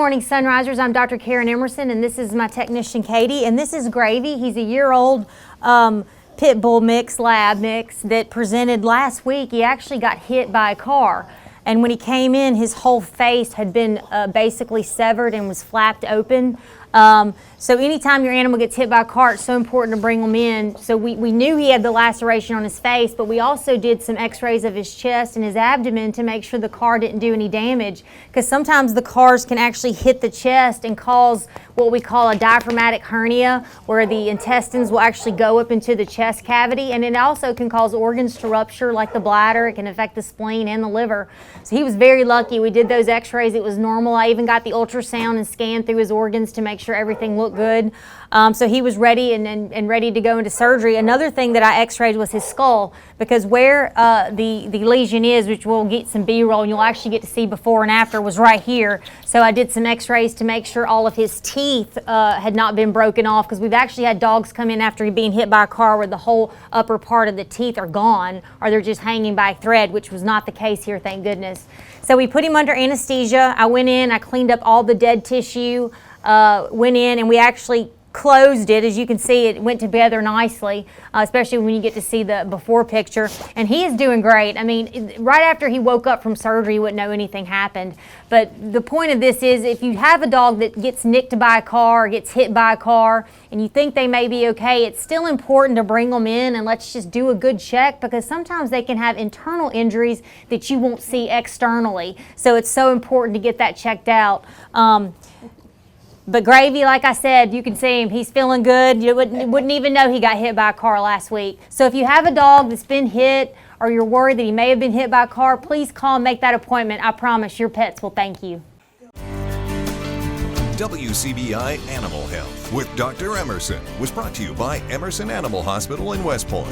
morning, Sunrisers. I'm Dr. Karen Emerson, and this is my technician, Katie. And this is Gravy. He's a year-old pit bull lab mix that presented last week. He actually got hit by a car. And when he came in, his whole face had been basically severed and was flapped open. So anytime your animal gets hit by a car, it's so important to bring them in. So we knew he had the laceration on his face, but we also did some x-rays of his chest and his abdomen to make sure the car didn't do any damage, because sometimes the cars can actually hit the chest and cause what we call a diaphragmatic hernia, where the intestines will actually go up into the chest cavity, and it also can cause organs to rupture, like the bladder. It can affect the spleen and the liver. So he was very lucky. We did those x-rays. It was normal. I even got the ultrasound and scanned through his organs to make sure everything looked good. So he was ready and ready to go into surgery. Another thing that I x-rayed was his skull, because where the lesion is, which we'll get some B-roll and you'll actually get to see before and after, was right here. So I did some x-rays to make sure all of his teeth had not been broken off, because we've actually had dogs come in after being hit by a car where the whole upper part of the teeth are gone, or they're just hanging by a thread, which was not the case here, thank goodness. So we put him under anesthesia. I went in, I cleaned up all the dead tissue, went in, and we actually closed it. As you can see, it went together nicely, especially when you get to see the before picture. And he is doing great. I mean, right after he woke up from surgery, he wouldn't know anything happened. But the point of this is, if you have a dog that gets nicked by a car or gets hit by a car and you think they may be okay, it's still important to bring them in and let's just do a good check, because sometimes they can have internal injuries that you won't see externally. So it's so important to get that checked out. But Gravy, like I said, you can see him. He's feeling good. You wouldn't even know he got hit by a car last week. So if you have a dog that's been hit, or you're worried that he may have been hit by a car, please call and make that appointment. I promise your pets will thank you. WCBI Animal Health with Dr. Emerson was brought to you by Emerson Animal Hospital in West Point.